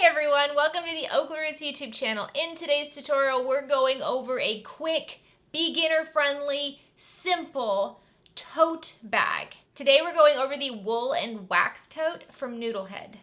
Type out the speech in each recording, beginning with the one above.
Hey everyone, welcome to the OklaRoots YouTube channel. In today's tutorial, we're going over a quick, beginner-friendly, simple tote bag. Today we're going over the wool and wax tote from Noodlehead.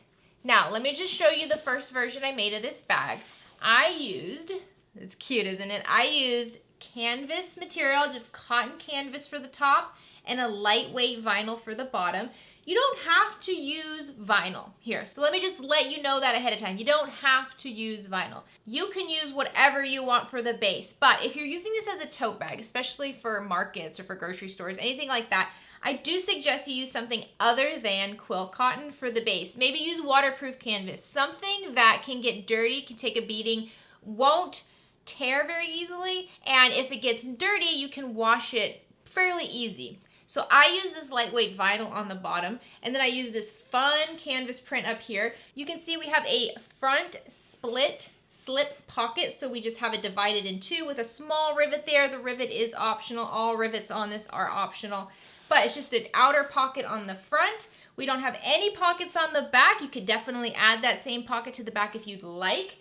Now, let me just show you the first version I made of this bag. It's cute, isn't it? I used canvas material, just cotton canvas for the top, and a lightweight vinyl for the bottom. You don't have to use vinyl here. So let me just let you know that ahead of time. You don't have to use vinyl. You can use whatever you want for the base. But if you're using this as a tote bag, especially for markets or for grocery stores, anything like that, I do suggest you use something other than quilt cotton for the base. Maybe use waterproof canvas, something that can get dirty, can take a beating, won't tear very easily, and if it gets dirty, you can wash it fairly easy. So I use this lightweight vinyl on the bottom, and then I use this fun canvas print up here. You can see we have a front slip pocket, so we just have it divided in two with a small rivet there. The rivet is optional. All rivets on this are optional, but it's just an outer pocket on the front. We don't have any pockets on the back. You could definitely add that same pocket to the back if you'd like.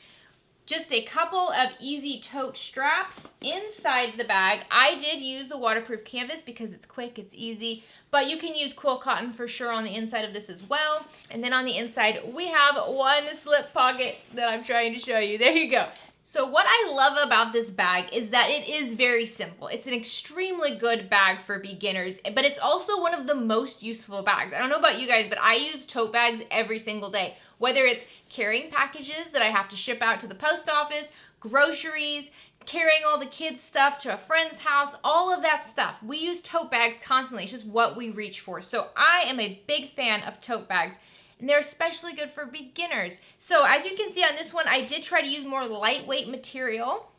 Just a couple of easy tote straps inside the bag. I did use the waterproof canvas because it's quick, it's easy, but you can use quilt cotton for sure on the inside of this as well. And then on the inside, we have one slip pocket that I'm trying to show you. There you go. So what I love about this bag is that it is very simple. It's an extremely good bag for beginners, but it's also one of the most useful bags. I don't know about you guys, but I use tote bags every single day. Whether it's carrying packages that I have to ship out to the post office, groceries, carrying all the kids' stuff to a friend's house, all of that stuff. We use tote bags constantly. It's just what we reach for. So I am a big fan of tote bags, and they're especially good for beginners. So as you can see on this one, I did try to use more lightweight material.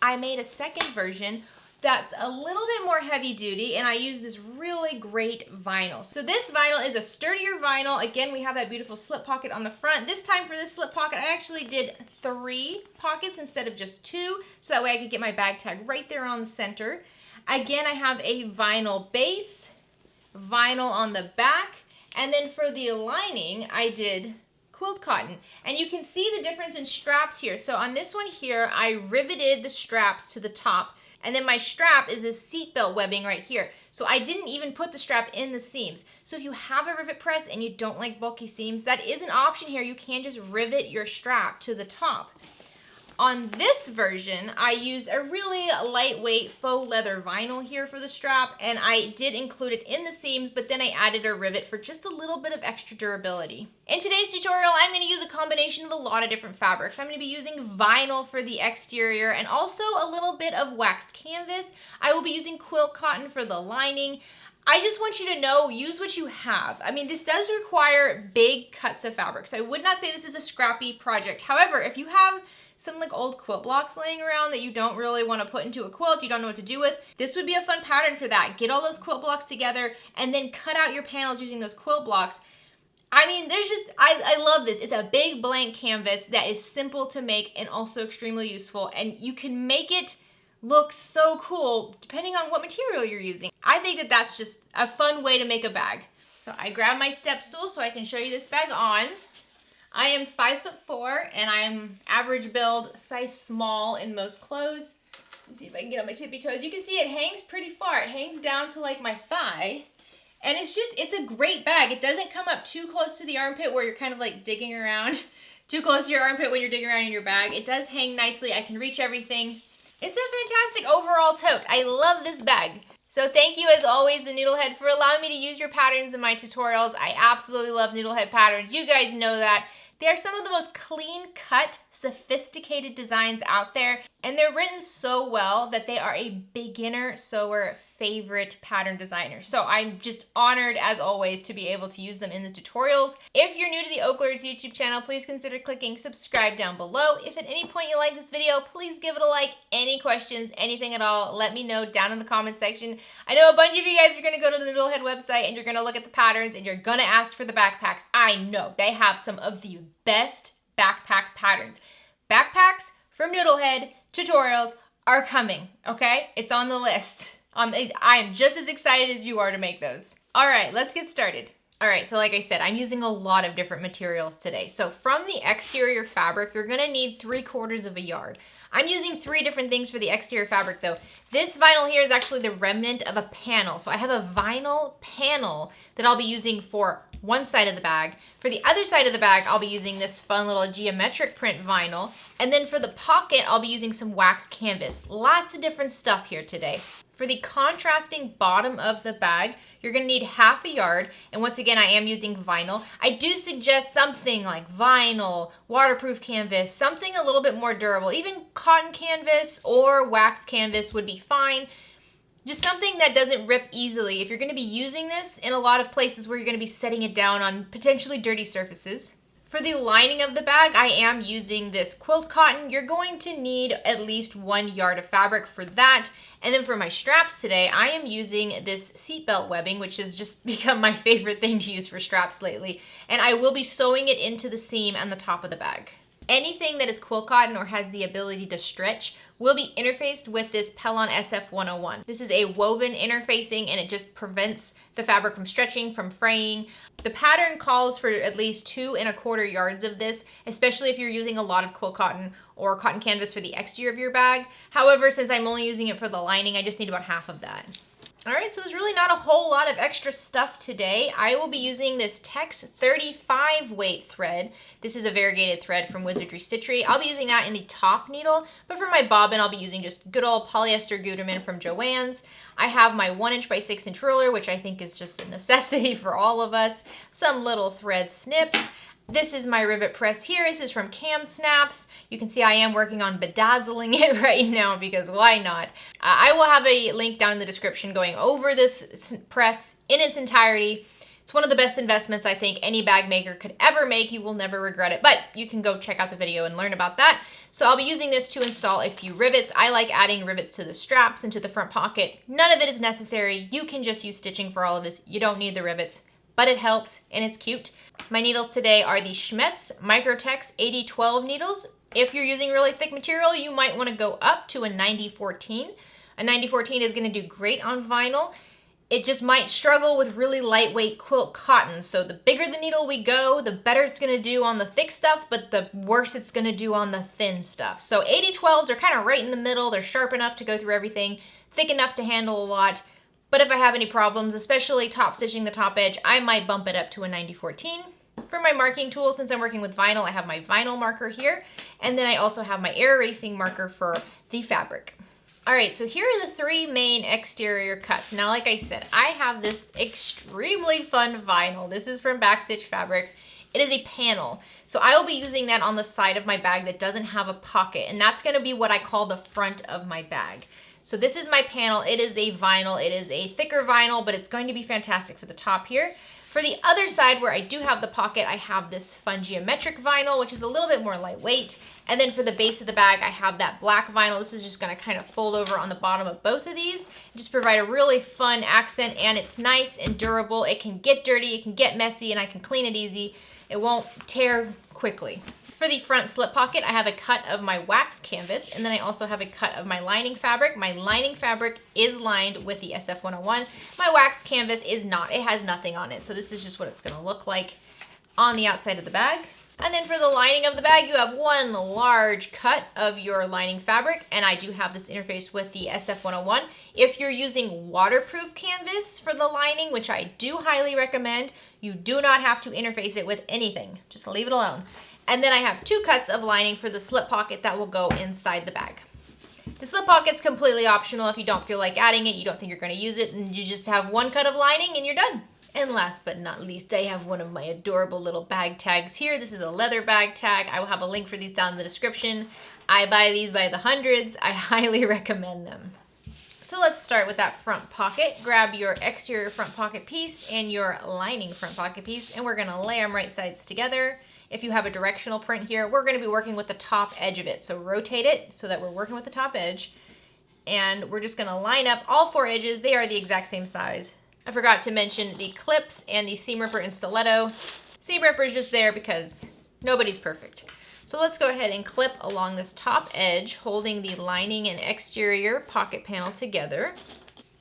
I made a second version that's a little bit more heavy duty, and I use this really great vinyl. So this vinyl is a sturdier vinyl. Again, we have that beautiful slip pocket on the front. This time for this slip pocket, I actually did 3 pockets instead of just 2, so that way I could get my bag tag right there on the center. Again, I have a vinyl base, vinyl on the back, and then for the lining, I did quilt cotton. And you can see the difference in straps here. So on this one here, I riveted the straps to the top, and then my strap is this seatbelt webbing right here. So I didn't even put the strap in the seams. So if you have a rivet press and you don't like bulky seams, that is an option here. You can just rivet your strap to the top. On this version, I used a really lightweight faux leather vinyl here for the strap, and I did include it in the seams, but then I added a rivet for just a little bit of extra durability. In today's tutorial, I'm going to use a combination of a lot of different fabrics. I'm going to be using vinyl for the exterior and also a little bit of waxed canvas. I will be using quilt cotton for the lining. I just want you to know, use what you have. I mean, this does require big cuts of fabric, so I would not say this is a scrappy project. However, if you have some like old quilt blocks laying around that you don't really want to put into a quilt, you don't know what to do with, this would be a fun pattern for that. Get all those quilt blocks together and then cut out your panels using those quilt blocks. I mean, I love this. It's a big blank canvas that is simple to make and also extremely useful, and you can make it look so cool depending on what material you're using. I think that that's just a fun way to make a bag. So I grabbed my step stool so I can show you this bag on. I am 5'4", and I'm average build, size small in most clothes. Let's see if I can get on my tippy toes. You can see it hangs pretty far. It hangs down to like my thigh. And it's a great bag. It doesn't come up too close to the armpit where you're kind of like digging around. Too close to your armpit when you're digging around in your bag. It does hang nicely. I can reach everything. It's a fantastic overall tote. I love this bag. So thank you as always, the Noodlehead, for allowing me to use your patterns in my tutorials. I absolutely love Noodlehead patterns. You guys know that. They are some of the most clean-cut, sophisticated designs out there, and they're written so well that they are a beginner sewer favorite pattern designer. So I'm just honored, as always, to be able to use them in the tutorials. If you're new to the OklaRoots YouTube channel, please consider clicking subscribe down below. If at any point you like this video, please give it a like. Any questions, anything at all, let me know down in the comments section. I know a bunch of you guys are going to go to the Noodlehead website and you're going to look at the patterns and you're going to ask for the backpacks. I know they have some of the best backpack patterns. Backpacks from Noodlehead tutorials are coming, okay? It's on the list. I am just as excited as you are to make those. All right, let's get started. All right, so like I said, I'm using a lot of different materials today. So from the exterior fabric, you're gonna need 3/4 of a yard. I'm using 3 different things for the exterior fabric though. This vinyl here is actually the remnant of a panel. So I have a vinyl panel that I'll be using for one side of the bag. For the other side of the bag, I'll be using this fun little geometric print vinyl. And then for the pocket, I'll be using some wax canvas. Lots of different stuff here today. For the contrasting bottom of the bag, you're gonna need 1/2 a yard. And once again, I am using vinyl. I do suggest something like vinyl, waterproof canvas, something a little bit more durable. Even cotton canvas or wax canvas would be fine. Just something that doesn't rip easily if you're gonna be using this in a lot of places where you're gonna be setting it down on potentially dirty surfaces. For the lining of the bag, I am using this quilt cotton. You're going to need at least 1 yard of fabric for that. And then for my straps today, I am using this seatbelt webbing, which has just become my favorite thing to use for straps lately. And I will be sewing it into the seam on the top of the bag. Anything that is quilt cotton or has the ability to stretch will be interfaced with this Pellon SF101. This is a woven interfacing and it just prevents the fabric from stretching, from fraying. The pattern calls for at least 2 1/4 yards of this, especially if you're using a lot of quilt cotton or cotton canvas for the exterior of your bag. However, since I'm only using it for the lining, I just need about 1/2 of that. All right, so there's really not a whole lot of extra stuff today. I will be using this Tex 35 weight thread. This is a variegated thread from Wizardry Stitchery. I'll be using that in the top needle, but for my bobbin, I'll be using just good old polyester Gutermann from Joann's. I have my 1" by 6" ruler, which I think is just a necessity for all of us. Some little thread snips. This is my rivet press here. This is from Cam Snaps. You can see I am working on bedazzling it right now because why not? I will have a link down in the description going over this press in its entirety. It's one of the best investments I think any bag maker could ever make. You will never regret it, but you can go check out the video and learn about that. So I'll be using this to install a few rivets. I like adding rivets to the straps and to the front pocket. None of it is necessary. You can just use stitching for all of this. You don't need the rivets, but it helps and it's cute. My needles today are the Schmetz Microtex 8012 needles. If you're using really thick material, you might want to go up to a 9014. A 9014 is going to do great on vinyl. It just might struggle with really lightweight quilt cotton. So the bigger the needle we go, the better it's going to do on the thick stuff, but the worse it's going to do on the thin stuff. So 8012s are kind of right in the middle. They're sharp enough to go through everything, thick enough to handle a lot. But if I have any problems, especially top stitching the top edge, I might bump it up to a 9014. For my marking tool, since I'm working with vinyl, I have my vinyl marker here. And then I also have my air erasing marker for the fabric. All right, so here are the 3 main exterior cuts. Now, like I said, I have this extremely fun vinyl. This is from Backstitch Fabrics. It is a panel. So I will be using that on the side of my bag that doesn't have a pocket. And that's gonna be what I call the front of my bag. So this is my panel. It is a vinyl. It is a thicker vinyl, but it's going to be fantastic for the top here. For the other side where I do have the pocket, I have this fun geometric vinyl, which is a little bit more lightweight. And then for the base of the bag, I have that black vinyl. This is just gonna kind of fold over on the bottom of both of these. Just provide a really fun accent, and it's nice and durable. It can get dirty, it can get messy, and I can clean it easy. It won't tear quickly. For the front slip pocket, I have a cut of my wax canvas, and then I also have a cut of my lining fabric. My lining fabric is lined with the SF101. My wax canvas is not. It has nothing on it, so this is just what it's gonna look like on the outside of the bag. And then for the lining of the bag, you have 1 large cut of your lining fabric, and I do have this interfaced with the SF101. If you're using waterproof canvas for the lining, which I do highly recommend, you do not have to interface it with anything. Just leave it alone. And then I have 2 cuts of lining for the slip pocket that will go inside the bag. The slip pocket's completely optional. If you don't feel like adding it, you don't think you're gonna use it, and you just have 1 cut of lining and you're done. And last but not least, I have one of my adorable little bag tags here. This is a leather bag tag. I will have a link for these down in the description. I buy these by the hundreds. I highly recommend them. So let's start with that front pocket. Grab your exterior front pocket piece and your lining front pocket piece, and we're gonna lay them right sides together. If you have a directional print here, we're gonna be working with the top edge of it. So rotate it so that we're working with the top edge. And we're just gonna line up all 4 edges. They are the exact same size. I forgot to mention the clips and the seam ripper and stiletto. Seam ripper is just there because nobody's perfect. So let's go ahead and clip along this top edge, holding the lining and exterior pocket panel together.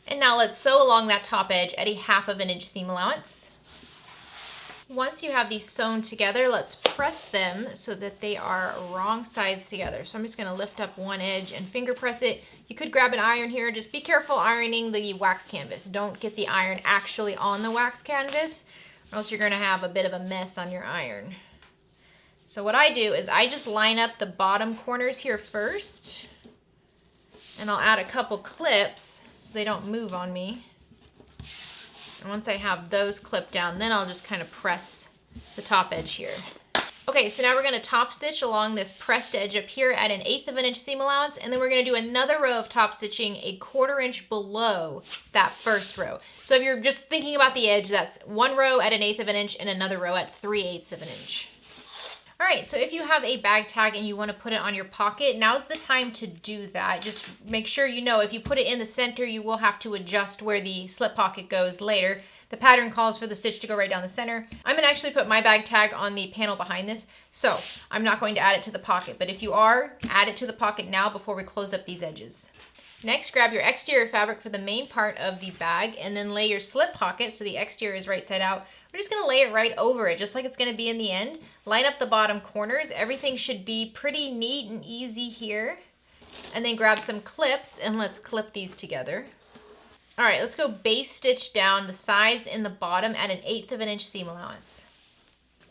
And now let's sew along that top edge at a 1/2 inch seam allowance. Once you have these sewn together, let's press them so that they are wrong sides together. So I'm just gonna lift up one edge and finger press it. You could grab an iron here. Just be careful ironing the wax canvas. Don't get the iron actually on the wax canvas, or else you're gonna have a bit of a mess on your iron. So what I do is I just line up the bottom corners here first, and I'll add a couple clips so they don't move on me. And once I have those clipped down, then I'll just kind of press the top edge here. Okay, so now we're gonna top stitch along this pressed edge up here at 1/8 of an inch seam allowance, and then we're gonna do another row of top stitching 1/4 inch below that first row. So if you're just thinking about the edge, that's one row at 1/8 of an inch and another row at 3/8 of an inch. All right, so if you have a bag tag and you want to put it on your pocket, now's the time to do that. Just make sure you know if you put it in the center, you will have to adjust where the slip pocket goes later. The pattern calls for the stitch to go right down the center. I'm gonna actually put my bag tag on the panel behind this, so I'm not going to add it to the pocket, but if you are, add it to the pocket now before we close up these edges. Next, grab your exterior fabric for the main part of the bag and then lay your slip pocket so the exterior is right side out. We're just gonna lay it right over it, just like it's gonna be in the end. Line up the bottom corners. Everything should be pretty neat and easy here. And then grab some clips and let's clip these together. All right, let's go base stitch down the sides and the bottom at 1/8 of an inch seam allowance.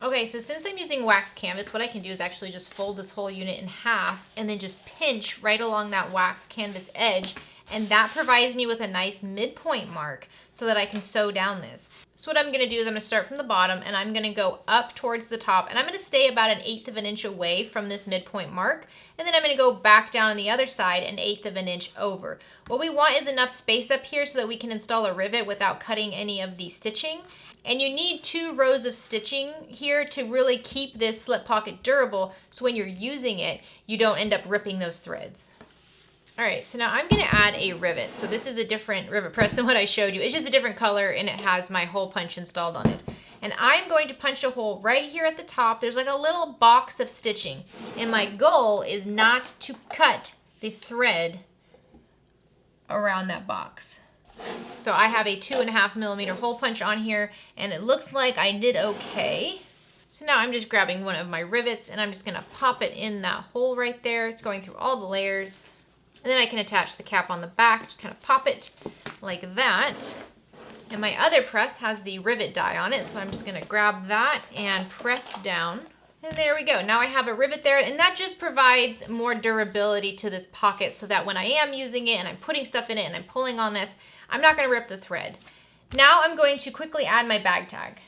Okay, so since I'm using wax canvas, what I can do is actually just fold this whole unit in half and then just pinch right along that wax canvas edge, and that provides me with a nice midpoint mark so that I can sew down this. So what I'm gonna do is I'm gonna start from the bottom and I'm gonna go up towards the top, and I'm gonna stay about 1/8 of an inch away from this midpoint mark, and then I'm gonna go back down on the other side 1/8 of an inch over. What we want is enough space up here so that we can install a rivet without cutting any of the stitching. And you need 2 rows of stitching here to really keep this slip pocket durable, so when you're using it, you don't end up ripping those threads. All right, so now I'm gonna add a rivet. So this is a different rivet press than what I showed you. It's just a different color and it has my hole punch installed on it. And I'm going to punch a hole right here at the top. There's like a little box of stitching. And my goal is not to cut the thread around that box. So I have a 2.5 millimeter hole punch on here, and it looks like I did okay. So now I'm just grabbing one of my rivets and I'm just gonna pop it in that hole right there. It's going through all the layers. And then I can attach the cap on the back, just kind of pop it like that. And my other press has the rivet die on it, so I'm just gonna grab that and press down. And there we go. Now I have a rivet there, and that just provides more durability to this pocket so that when I am using it and I'm putting stuff in it and I'm pulling on this, I'm not gonna rip the thread. Now I'm going to quickly add my bag tag.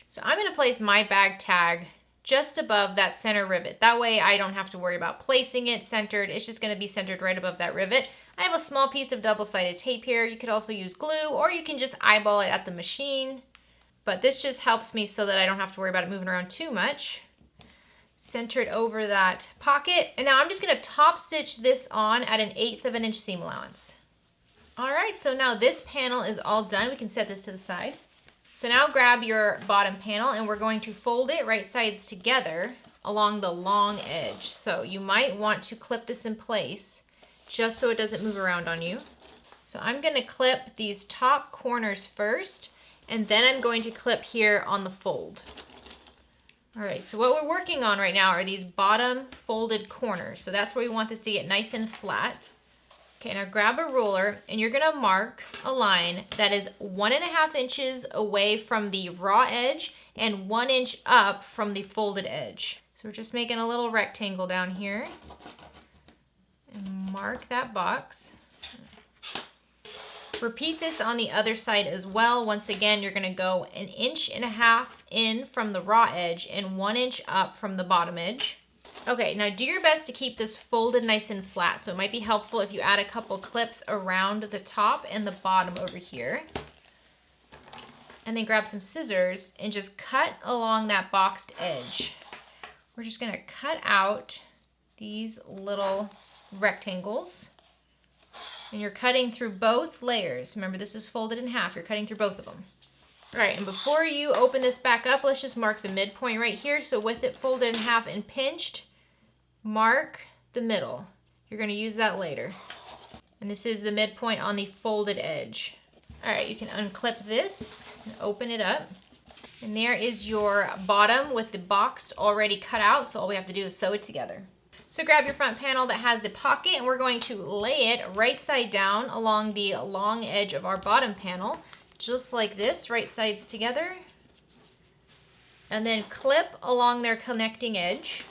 So I'm gonna place my bag tag just above that center rivet. That way I don't have to worry about placing it centered. It's just gonna be centered right above that rivet. I have a small piece of double-sided tape here. You could also use glue, or you can just eyeball it at the machine. But this just helps me so that I don't have to worry about it moving around too much. Center it over that pocket. And now I'm just gonna top stitch this on at 1/8 of an inch seam allowance. All right, so now this panel is all done. We can set this to the side. So now grab your bottom panel and we're going to fold it right sides together along the long edge. So you might want to clip this in place just so it doesn't move around on you. So I'm gonna clip these top corners first, and then I'm going to clip here on the fold. All right, so what we're working on right now are these bottom folded corners. So that's where we want this to get nice and flat. Okay, now grab a ruler and you're gonna mark a line that is 1.5 inches away from the raw edge and 1 inch up from the folded edge. So we're just making a little rectangle down here. And mark that box. Repeat this on the other side as well. Once again, you're gonna go 1.5 inches in from the raw edge and 1 inch up from the bottom edge. Okay, now do your best to keep this folded nice and flat. So it might be helpful if you add a couple clips around the top and the bottom over here. And then grab some scissors and just cut along that boxed edge. We're just gonna cut out these little rectangles. And you're cutting through both layers. Remember, this is folded in half. You're cutting through both of them. All right, and before you open this back up, let's just mark the midpoint right here. So with it folded in half and pinched, mark the middle. You're gonna use that later. And this is the midpoint on the folded edge. All right, you can unclip this and open it up. And there is your bottom with the box already cut out, so all we have to do is sew it together. So grab your front panel that has the pocket, and we're going to lay it right side down along the long edge of our bottom panel, just like this, right sides together. And then clip along their connecting edge.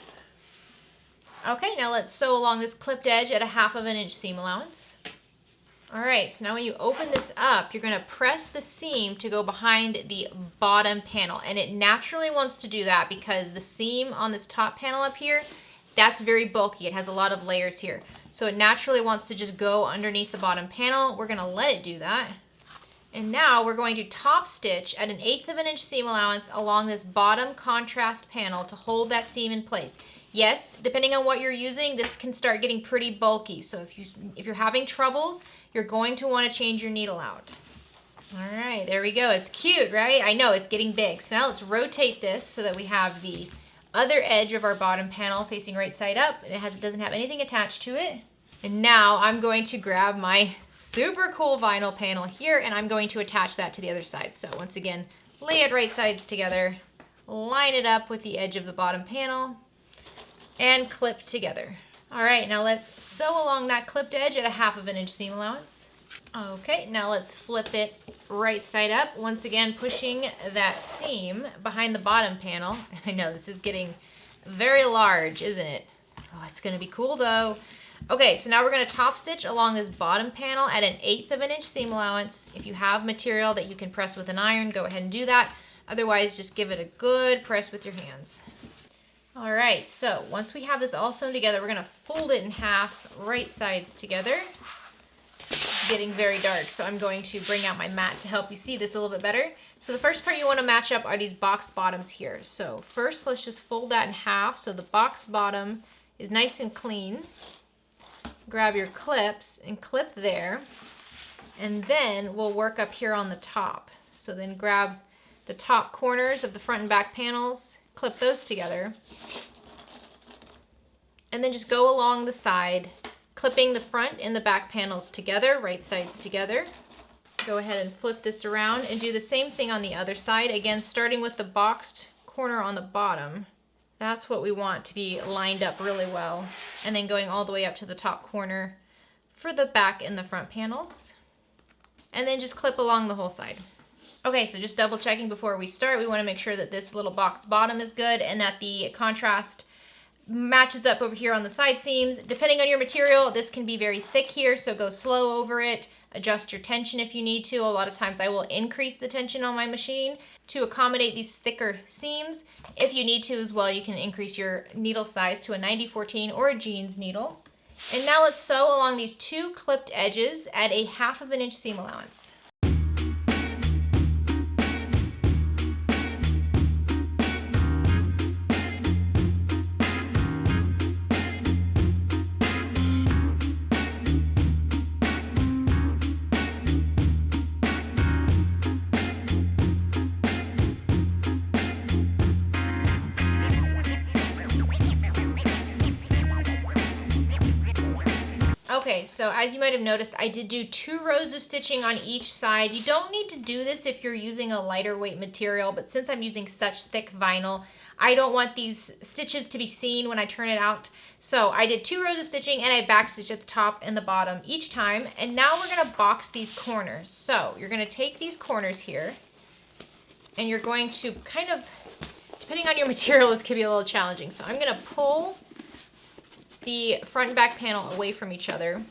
Okay, now let's sew along this clipped edge at a 1/2 inch seam allowance. All right, so now when you open this up, you're gonna press the seam to go behind the bottom panel. And it naturally wants to do that because the seam on this top panel up here, that's very bulky. It has a lot of layers here. So it naturally wants to just go underneath the bottom panel. We're gonna let it do that. And now we're going to top stitch at an 1/8 inch seam allowance along this bottom contrast panel to hold that seam in place. Yes, depending on what you're using, this can start getting pretty bulky. So if you're having troubles, you're going to want to change your needle out. All right, there we go. It's cute, right? I know, it's getting big. So now let's rotate this so that we have the other edge of our bottom panel facing right side up. It doesn't have anything attached to it. And now I'm going to grab my super cool vinyl panel here, and I'm going to attach that to the other side. So once again, lay it right sides together, line it up with the edge of the bottom panel, and clip together. All right, now let's sew along that clipped edge at a 1/2 inch seam allowance. Okay, now let's flip it right side up. Once again, pushing that seam behind the bottom panel. I know this is getting very large, isn't it? Oh, it's gonna be cool though. Okay, so now we're gonna top stitch along this bottom panel at an 1/8 inch seam allowance. If you have material that you can press with an iron, go ahead and do that. Otherwise, just give it a good press with your hands. All right, so once we have this all sewn together, we're gonna fold it in half, right sides together. It's getting very dark, so I'm going to bring out my mat to help you see this a little bit better. So the first part you wanna match up are these box bottoms here. So first, let's just fold that in half so the box bottom is nice and clean. Grab your clips and clip there, and then we'll work up here on the top. So then grab the top corners of the front and back panels, clip those together, and then just go along the side, clipping the front and the back panels together, right sides together. Go ahead and flip this around and do the same thing on the other side. Again, starting with the boxed corner on the bottom. That's what we want to be lined up really well. And then going all the way up to the top corner for the back and the front panels. And then just clip along the whole side. Okay, so just double checking before we start, we want to make sure that this little box bottom is good and that the contrast matches up over here on the side seams. Depending on your material, this can be very thick here, so go slow over it. Adjust your tension if you need to. A lot of times I will increase the tension on my machine to accommodate these thicker seams. If you need to as well, you can increase your needle size to a 90-14 or a jeans needle. And now let's sew along these two clipped edges at a 1/2 inch seam allowance. Okay, so as you might have noticed, I did do 2 rows of stitching on each side. You don't need to do this if you're using a lighter weight material, but since I'm using such thick vinyl, I don't want these stitches to be seen when I turn it out. So I did 2 rows of stitching and I backstitched at the top and the bottom each time. And now we're gonna box these corners. So you're gonna take these corners here and you're going to kind of, depending on your material, this could be a little challenging. So I'm gonna pull the front and back panel away from each other.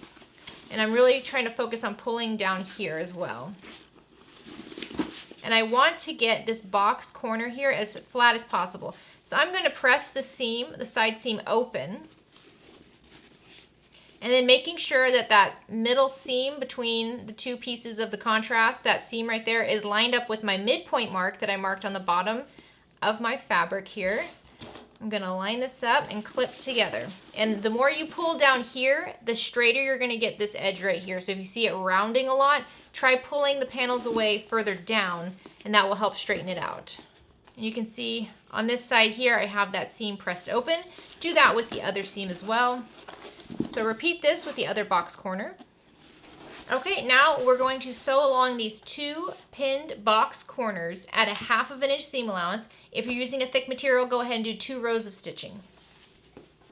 And I'm really trying to focus on pulling down here as well. And I want to get this box corner here as flat as possible. So I'm going to press the seam, the side seam open. And then making sure that that middle seam between the two pieces of the contrast, that seam right there, is lined up with my midpoint mark that I marked on the bottom of my fabric here. I'm gonna line this up and clip together. And the more you pull down here, the straighter you're gonna get this edge right here. So if you see it rounding a lot, try pulling the panels away further down, and that will help straighten it out. And you can see on this side here, I have that seam pressed open. Do that with the other seam as well. So repeat this with the other box corner. Okay, now we're going to sew along these 2 pinned box corners at a 1/2 inch seam allowance. If you're using a thick material, go ahead and do 2 rows of stitching.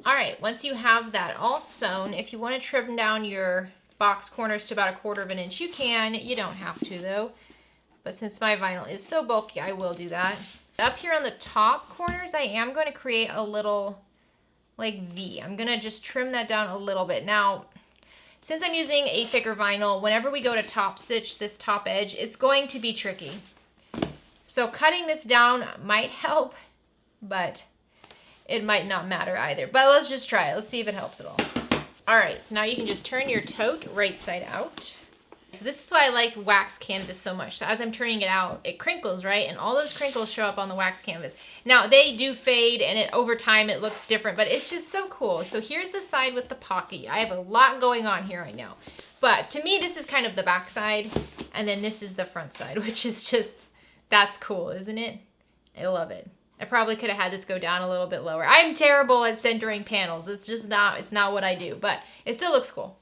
All right, once you have that all sewn, if you want to trim down your box corners to about 1/4 inch, you can. You don't have to though, but since my vinyl is so bulky, I will do that. Up here on the top corners, I am going to create a little like V. I'm going to just trim that down a little bit. Now, since I'm using a thicker vinyl, whenever we go to top stitch this top edge, it's going to be tricky. So cutting this down might help, but it might not matter either. But let's just try it. Let's see if it helps at all. All right, so now you can just turn your tote right side out. So this is why I like wax canvas so much. So as I'm turning it out, it crinkles, right? And all those crinkles show up on the wax canvas. Now they do fade and over time it looks different, but it's just so cool. So here's the side with the pocket. I have a lot going on here, I know. But to me, this is kind of the back side, and then this is the front side, which is just, that's cool, isn't it? I love it. I probably could have had this go down a little bit lower. I'm terrible at centering panels. It's just not, it's not what I do, but it still looks cool.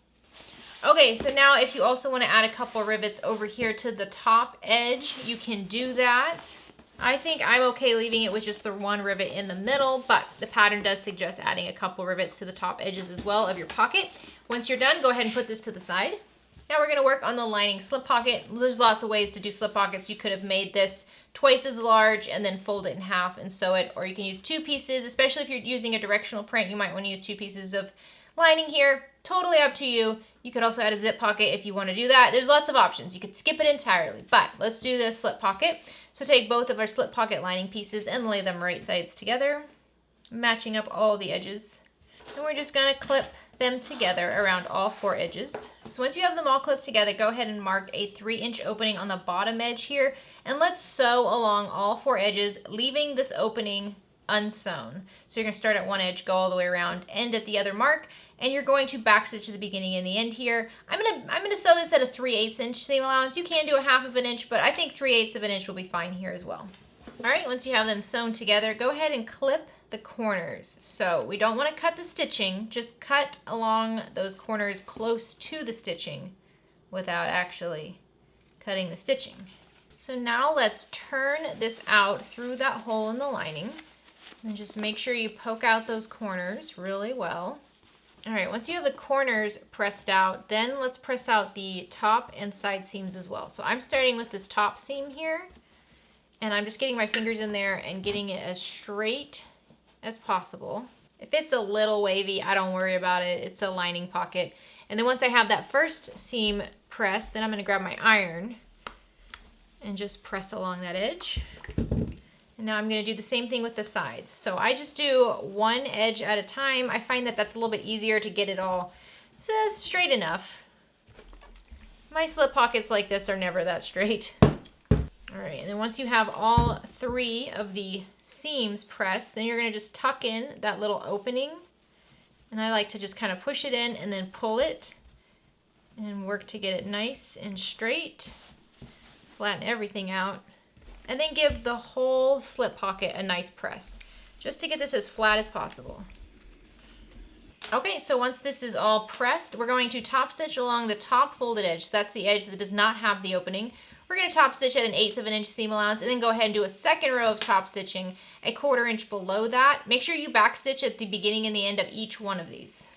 Okay, so now if you also want to add a couple rivets over here to the top edge, you can do that. I think I'm okay leaving it with just the 1 rivet in the middle, but the pattern does suggest adding a couple rivets to the top edges as well of your pocket. Once you're done, go ahead and put this to the side. Now we're going to work on the lining slip pocket. There's lots of ways to do slip pockets. You could have made this twice as large and then fold it in half and sew it, or you can use 2 pieces, especially if you're using a directional print. You might want to use 2 pieces of lining here. Totally up to you. You could also add a zip pocket if you want to do that. There's lots of options. You could skip it entirely, but let's do the slip pocket. So take both of our slip pocket lining pieces and lay them right sides together, matching up all the edges. And we're just going to clip them together around all 4 edges. So once you have them all clipped together, go ahead and mark a 3-inch opening on the bottom edge here, and let's sew along all 4 edges, leaving this opening unsewn. So you're going to start at one edge, go all the way around, end at the other mark, and you're going to backstitch the beginning and the end here. I'm gonna sew this at a 3/8 inch seam allowance. You can do a 1/2 inch, but I think 3/8 inch will be fine here as well. All right, once you have them sewn together, go ahead and clip the corners. So we don't want to cut the stitching, just cut along those corners close to the stitching without actually cutting the stitching. So now let's turn this out through that hole in the lining and just make sure you poke out those corners really well. All right, once you have the corners pressed out, then let's press out the top and side seams as well. So I'm starting with this top seam here, and I'm just getting my fingers in there and getting it as straight as possible. If it's a little wavy, I don't worry about it. It's a lining pocket. And then once I have that first seam pressed, then I'm gonna grab my iron and just press along that edge. And now I'm going to do the same thing with the sides. So I just do one edge at a time. I find that that's a little bit easier to get it all straight enough. My slip pockets like this are never that straight. All right, and then once you have all 3 of the seams pressed, then you're going to just tuck in that little opening. And I like to just kind of push it in and then pull it and work to get it nice and straight. Flatten everything out. And then give the whole slip pocket a nice press, just to get this as flat as possible. Okay, so once this is all pressed, we're going to top stitch along the top folded edge. So that's the edge that does not have the opening. We're going to top stitch at an 1/8 inch seam allowance, and then go ahead and do a second row of top stitching a 1/4 inch below that. Make sure you back stitch at the beginning and the end of each one of these.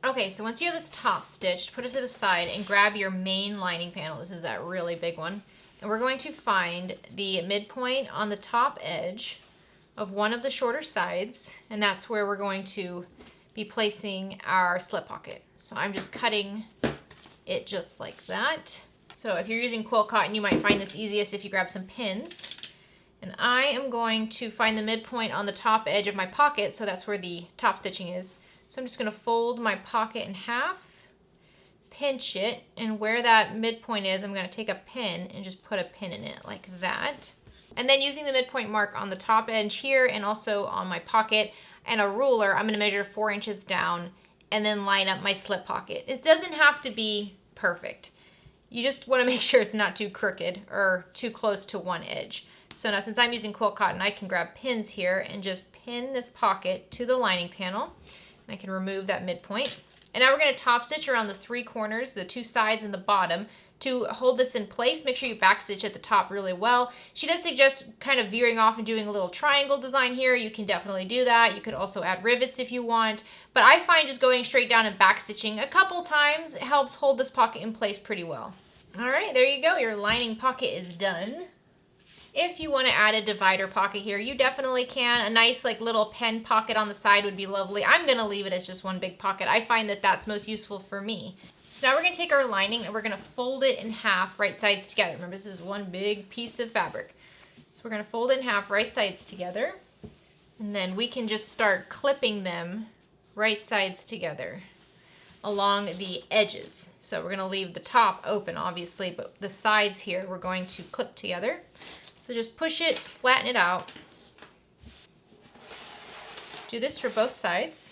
Okay, so once you have this top stitched, put it to the side and grab your main lining panel. This is that really big one. And we're going to find the midpoint on the top edge of one of the shorter sides, and that's where we're going to be placing our slip pocket. So I'm just cutting it just like that. So if you're using quilt cotton, you might find this easiest if you grab some pins. And I am going to find the midpoint on the top edge of my pocket, so that's where the top stitching is. So I'm just going to fold my pocket in half, pinch it, and where that midpoint is, I'm going to take a pin and just put a pin in it like that. And then using the midpoint mark on the top edge here and also on my pocket and a ruler, I'm going to measure 4 inches down and then line up my slip pocket. It doesn't have to be perfect. You just want to make sure it's not too crooked or too close to one edge. So now since I'm using quilt cotton, I can grab pins here and just pin this pocket to the lining panel. And I can remove that midpoint. And now we're going to top stitch around the 3 corners, the 2 sides and the bottom. To hold this in place, make sure you back stitch at the top really well. She does suggest kind of veering off and doing a little triangle design here. You can definitely do that. You could also add rivets if you want. But I find just going straight down and back stitching a couple times helps hold this pocket in place pretty well. All right, there you go. Your lining pocket is done. If you want to add a divider pocket here, you definitely can. A nice like little pen pocket on the side would be lovely. I'm going to leave it as just one big pocket. I find that that's most useful for me. So now we're going to take our lining and we're going to fold it in half right sides together. Remember, this is one big piece of fabric. So we're going to fold it in half right sides together. And then we can just start clipping them right sides together along the edges. So we're going to leave the top open, obviously, but the sides here we're going to clip together. So just push it, flatten it out. Do this for both sides.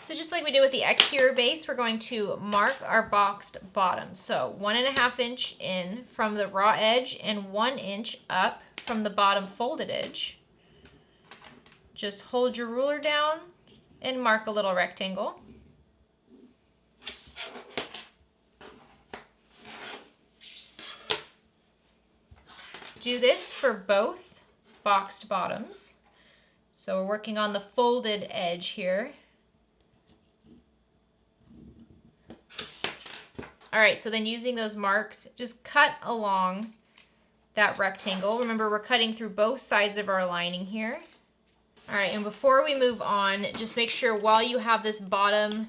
So just like we did with the exterior base, we're going to mark our boxed bottom. So 1.5 inch in from the raw edge and 1 inch up from the bottom folded edge. Just hold your ruler down and mark a little rectangle. Do this for both boxed bottoms. So we're working on the folded edge here. All right, so then using those marks, just cut along that rectangle. Remember, we're cutting through both sides of our lining here. All right, and before we move on, just make sure while you have this bottom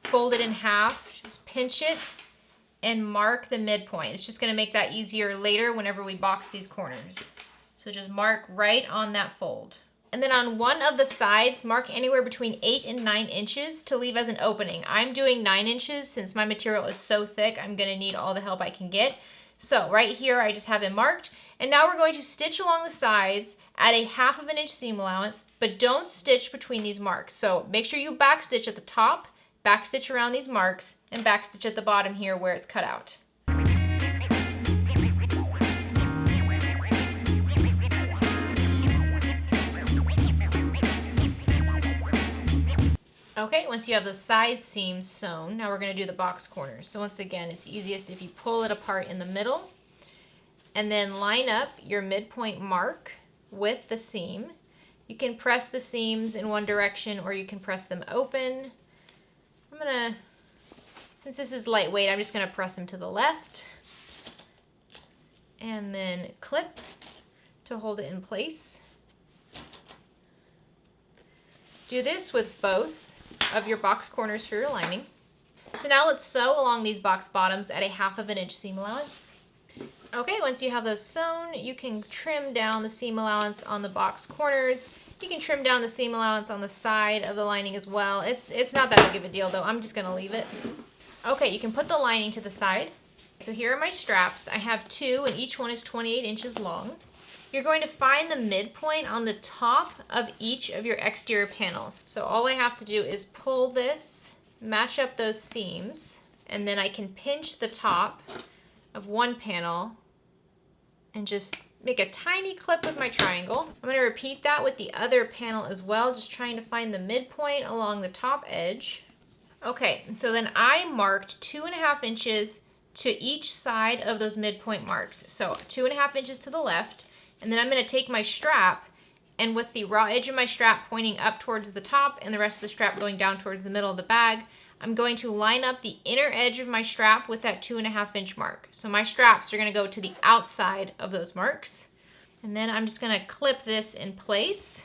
folded in half, just pinch it and mark the midpoint. It's just gonna make that easier later whenever we box these corners. So just mark right on that fold. And then on one of the sides, mark anywhere between 8 and 9 inches to leave as an opening. I'm doing 9 inches since my material is so thick, I'm gonna need all the help I can get. So right here, I just have it marked. And now we're going to stitch along the sides at a 1/2 inch seam allowance, but don't stitch between these marks. So make sure you back stitch at the top, back stitch around these marks, and back stitch at the bottom here where it's cut out. Okay, once you have those side seams sewn, now we're going to do the box corners. So once again, it's easiest if you pull it apart in the middle and then line up your midpoint mark with the seam. You can press the seams in one direction or you can press them open. Since this is lightweight, I'm just going to press them to the left and then clip to hold it in place. Do this with both of your box corners for your lining. So now let's sew along these box bottoms at a 1/2 inch seam allowance. Okay, once you have those sewn, you can trim down the seam allowance on the box corners. You can trim down the seam allowance on the side of the lining as well. It's not that big of a deal though. I'm just gonna leave it. Okay, you can put the lining to the side. So here are my straps. I have 2 and each one is 28 inches long. You're going to find the midpoint on the top of each of your exterior panels. So all I have to do is pull this, match up those seams, and then I can pinch the top of one panel and just make a tiny clip with my triangle. I'm going to repeat that with the other panel as well, just trying to find the midpoint along the top edge. Okay, so then I marked 2.5 inches to each side of those midpoint marks. So 2.5 inches to the left. And then I'm going to take my strap and with the raw edge of my strap pointing up towards the top and the rest of the strap going down towards the middle of the bag, I'm going to line up the inner edge of my strap with that 2.5 inch mark. So my straps are going to go to the outside of those marks. And then I'm just going to clip this in place.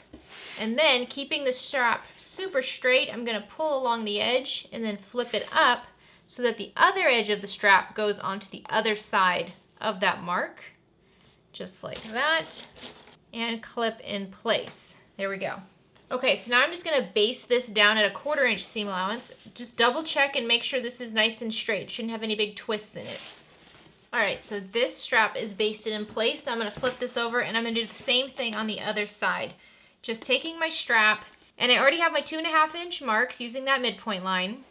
And then keeping the strap super straight, I'm going to pull along the edge and then flip it up so that the other edge of the strap goes onto the other side of that mark. Just like that, and clip in place. There we go. Okay, so now I'm just gonna base this down at a 1/4 inch seam allowance. Just double check and make sure this is nice and straight. Shouldn't have any big twists in it. All right, so this strap is basted in place. Now I'm gonna flip this over and I'm gonna do the same thing on the other side. Just taking my strap, and I already have my 2.5 inch marks using that midpoint line.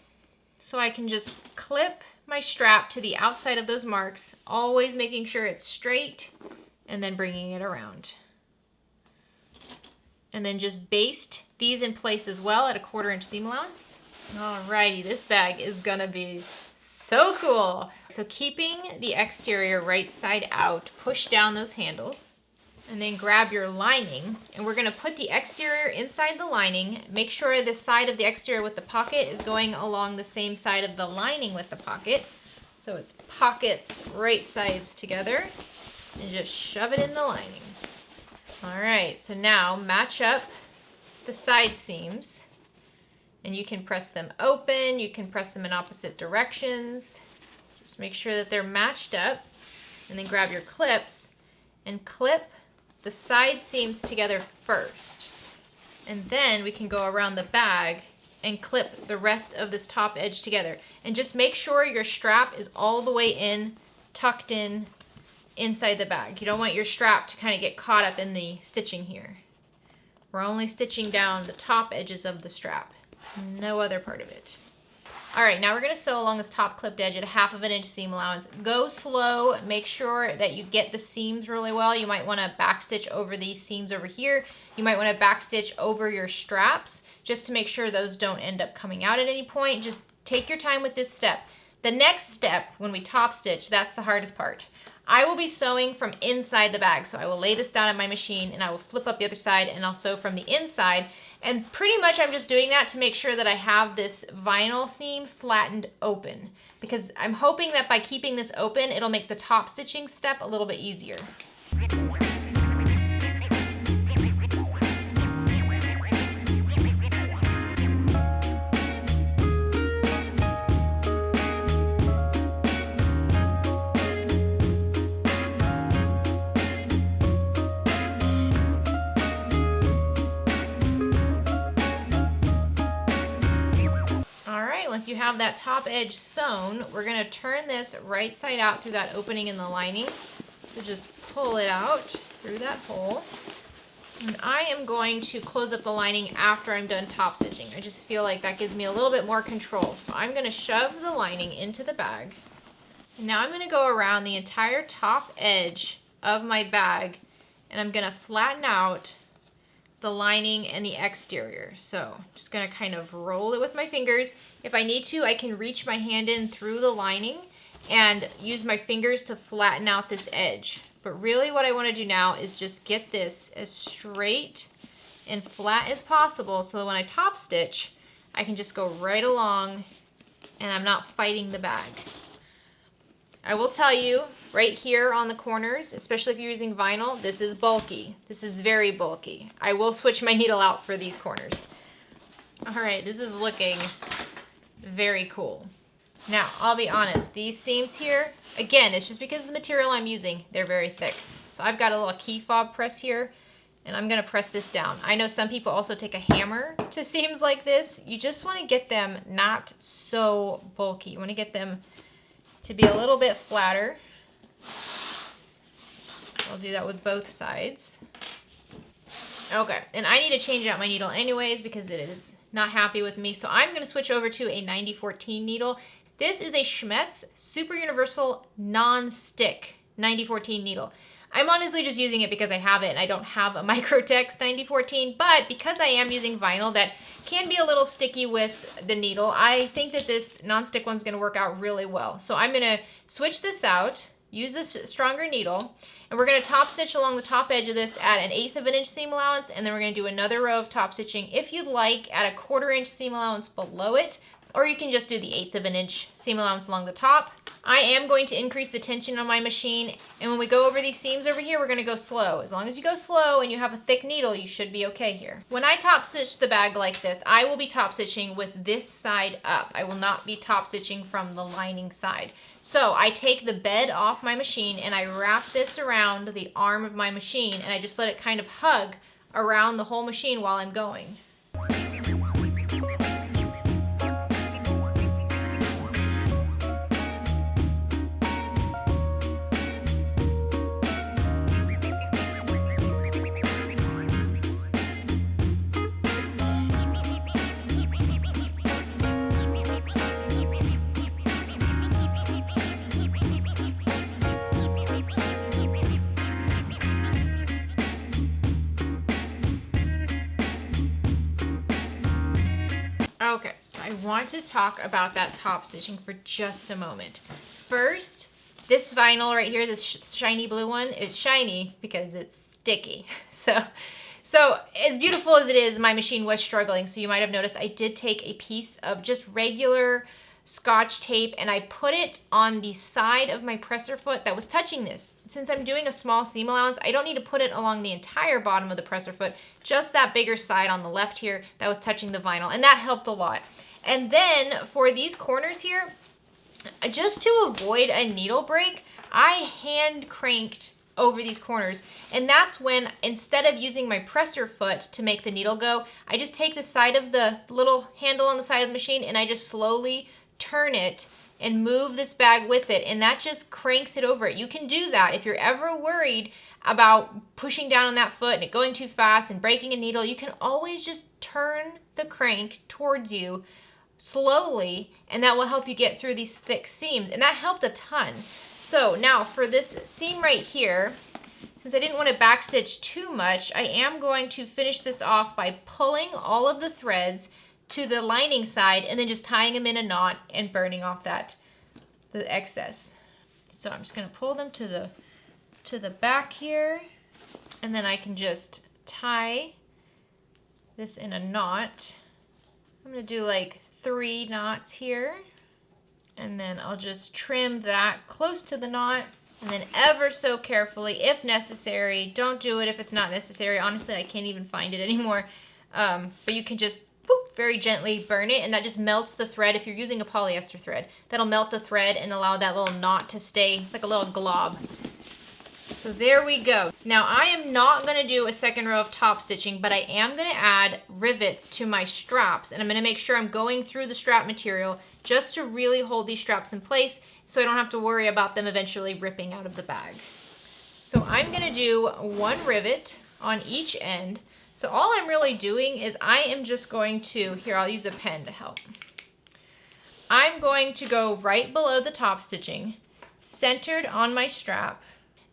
So I can just clip my strap to the outside of those marks, always making sure it's straight, and then bringing it around. And then just baste these in place as well at a 1/4 inch seam allowance. Alrighty, this bag is gonna be so cool. So keeping the exterior right side out, push down those handles and then grab your lining, and we're gonna put the exterior inside the lining. Make sure the side of the exterior with the pocket is going along the same side of the lining with the pocket. So it's pockets right sides together, and just shove it in the lining. All right, so now match up the side seams. And you can press them open, you can press them in opposite directions. Just make sure that they're matched up, and then grab your clips and clip the side seams together first. And then we can go around the bag and clip the rest of this top edge together. And just make sure your strap is all the way in, tucked in inside the bag. You don't want your strap to kind of get caught up in the stitching here. We're only stitching down the top edges of the strap. No other part of it. All right, now we're gonna sew along this top clipped edge at a 1/2 inch seam allowance. Go slow, make sure that you get the seams really well. You might wanna backstitch over these seams over here. You might wanna backstitch over your straps just to make sure those don't end up coming out at any point. Just take your time with this step. The next step, when we top stitch, that's the hardest part. I will be sewing from inside the bag. So I will lay this down on my machine and I will flip up the other side and I'll sew from the inside. And pretty much I'm just doing that to make sure that I have this vinyl seam flattened open, because I'm hoping that by keeping this open, it'll make the top stitching step a little bit easier. Once you have that top edge sewn, we're going to turn this right side out through that opening in the lining. So just pull it out through that hole. And I am going to close up the lining after I'm done top stitching. I just feel like that gives me a little bit more control. So I'm going to shove the lining into the bag. And now I'm going to go around the entire top edge of my bag and I'm going to flatten out the lining and the exterior. So I'm just gonna kind of roll it with my fingers. If I need to, I can reach my hand in through the lining and use my fingers to flatten out this edge. But really what I wanna do now is just get this as straight and flat as possible so that when I top stitch, I can just go right along and I'm not fighting the bag. I will tell you, right here on the corners, especially if you're using vinyl, this is bulky. This is very bulky. I will switch my needle out for these corners. All right, this is looking very cool. Now, I'll be honest, these seams here, again, it's just because of the material I'm using, they're very thick. So I've got a little key fob press here, and I'm gonna press this down. I know some people also take a hammer to seams like this. You just wanna get them not so bulky. You wanna get them to be a little bit flatter. I'll do that with both sides. Okay, and I need to change out my needle anyways because it is not happy with me. So I'm gonna switch over to a 9014 needle. This is a Schmetz Super Universal Non-Stick 9014 needle. I'm honestly just using it because I have it and I don't have a Microtex 9014, but because I am using vinyl that can be a little sticky with the needle, I think that this non-stick one's gonna work out really well. So I'm gonna switch this out, use this stronger needle, and we're gonna top stitch along the top edge of this at an 1/8 inch seam allowance, and then we're gonna do another row of top stitching, if you'd like, at a 1/4 inch seam allowance below it, or you can just do the 1/8 inch seam allowance along the top. I am going to increase the tension on my machine, and when we go over these seams over here, we're gonna go slow. As long as you go slow and you have a thick needle, you should be okay here. When I top stitch the bag like this, I will be top stitching with this side up. I will not be top stitching from the lining side. So I take the bed off my machine and I wrap this around the arm of my machine, and I just let it kind of hug around the whole machine while I'm going. So I want to talk about that top stitching for just a moment. First, this vinyl right here, this shiny blue one, it's shiny because it's sticky. So as beautiful as it is, my machine was struggling. So you might have noticed I did take a piece of just regular Scotch tape and I put it on the side of my presser foot that was touching this. Since I'm doing a small seam allowance, I don't need to put it along the entire bottom of the presser foot, just that bigger side on the left here that was touching the vinyl, and that helped a lot. And then for these corners here, just to avoid a needle break, I hand cranked over these corners, and that's when, instead of using my presser foot to make the needle go, I just take the side of the little handle on the side of the machine and I just slowly turn it and move this bag with it, and that just cranks it over it. You can do that if you're ever worried about pushing down on that foot and it going too fast and breaking a needle. You can always just turn the crank towards you slowly, and that will help you get through these thick seams, and that helped a ton. So now for this seam right here, since I didn't want to backstitch too much, I am going to finish this off by pulling all of the threads to the lining side and then just tying them in a knot and burning off the excess. So I'm just going to pull them to the back here, and then I can just tie this in a knot. I'm going to do like 3 knots here, and then I'll just trim that close to the knot, and then ever so carefully, if necessary, don't do it if it's not necessary. Honestly, I can't even find it anymore, but you can just very gently burn it, and that just melts the thread. If you're using a polyester thread, that'll melt the thread and allow that little knot to stay like a little glob. So there we go. Now I am not going to do a second row of top stitching, but I am going to add rivets to my straps, and I'm going to make sure I'm going through the strap material just to really hold these straps in place so I don't have to worry about them eventually ripping out of the bag. So I'm going to do 1 rivet on each end. So all I'm really doing is I am just going to, here, I'll use a pen to help. I'm going to go right below the top stitching, centered on my strap,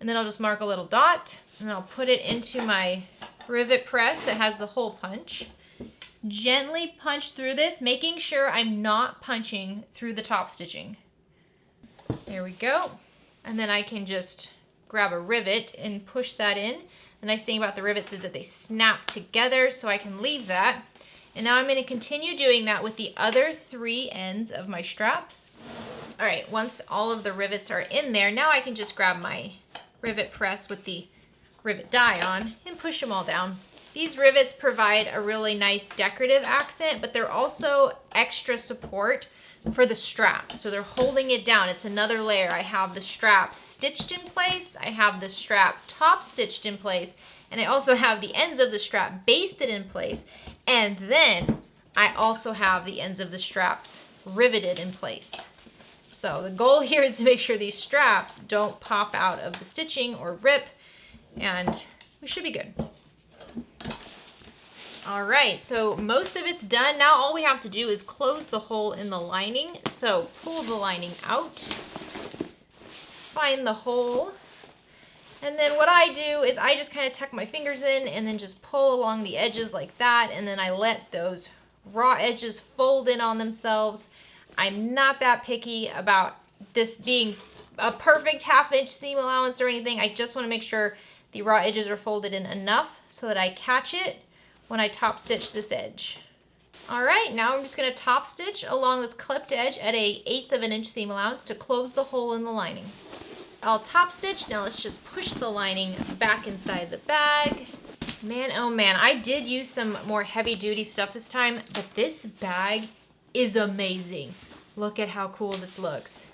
and then I'll just mark a little dot, and I'll put it into my rivet press that has the hole punch. Gently punch through this, making sure I'm not punching through the top stitching. There we go. And then I can just grab a rivet and push that in. The nice thing about the rivets is that they snap together, so I can leave that. And now I'm going to continue doing that with the other 3 ends of my straps. All right, once all of the rivets are in there, now I can just grab my rivet press with the rivet die on and push them all down. These rivets provide a really nice decorative accent, but they're also extra support for the strap. So they're holding it down. It's another layer. I have the strap stitched in place, I have the strap top stitched in place, and I also have the ends of the strap basted in place, and then I also have the ends of the straps riveted in place. So the goal here is to make sure these straps don't pop out of the stitching or rip, and we should be good. All right, so most of it's done. Now all we have to do is close the hole in the lining. So pull the lining out, find the hole, and then what I do is I just kind of tuck my fingers in and then just pull along the edges like that, and then I let those raw edges fold in on themselves. I'm not that picky about this being a perfect 1/2 inch seam allowance or anything. I just want to make sure the raw edges are folded in enough so that I catch it when I top stitch this edge. All right, now I'm just going to top stitch along this clipped edge at a 1/8 of an inch seam allowance to close the hole in the lining. I'll top stitch. Now let's just push the lining back inside the bag. Man, oh man, I did use some more heavy duty stuff this time, but this bag is amazing. Look at how cool this looks.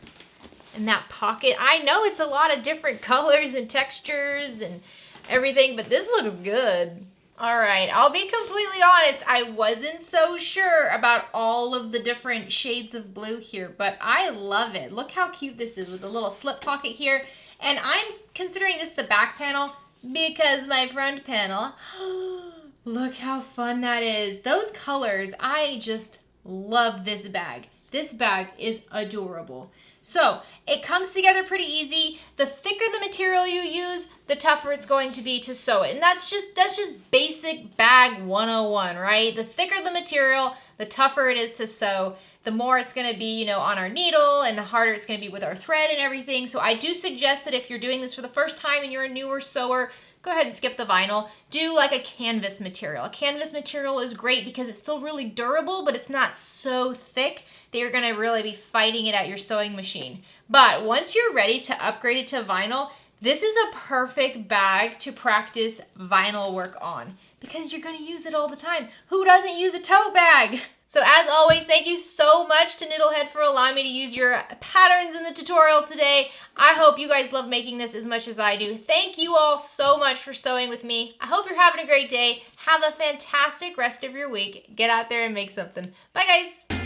And that pocket, I know it's a lot of different colors and textures and everything, but this looks good. All right, I'll be completely honest, I wasn't so sure about all of the different shades of blue here, but I love it. Look how cute this is with the little slip pocket here. And I'm considering this the back panel because my front panel, look how fun that is. Those colors, I just love this bag. This bag is adorable. So it comes together pretty easy. The thicker the material you use, the tougher it's going to be to sew it. And that's just basic bag 101, right? The thicker the material, the tougher it is to sew, the more it's gonna be, you know, on our needle, and the harder it's gonna be with our thread and everything. So I do suggest that if you're doing this for the first time and you're a newer sewer, go ahead and skip the vinyl. Do like a canvas material. A canvas material is great because it's still really durable, but it's not so thick that you're gonna really be fighting it at your sewing machine. But once you're ready to upgrade it to vinyl, this is a perfect bag to practice vinyl work on because you're gonna use it all the time. Who doesn't use a tote bag? So as always, thank you so much to Noodlehead for allowing me to use your patterns in the tutorial today. I hope you guys love making this as much as I do. Thank you all so much for sewing with me. I hope you're having a great day. Have a fantastic rest of your week. Get out there and make something. Bye guys.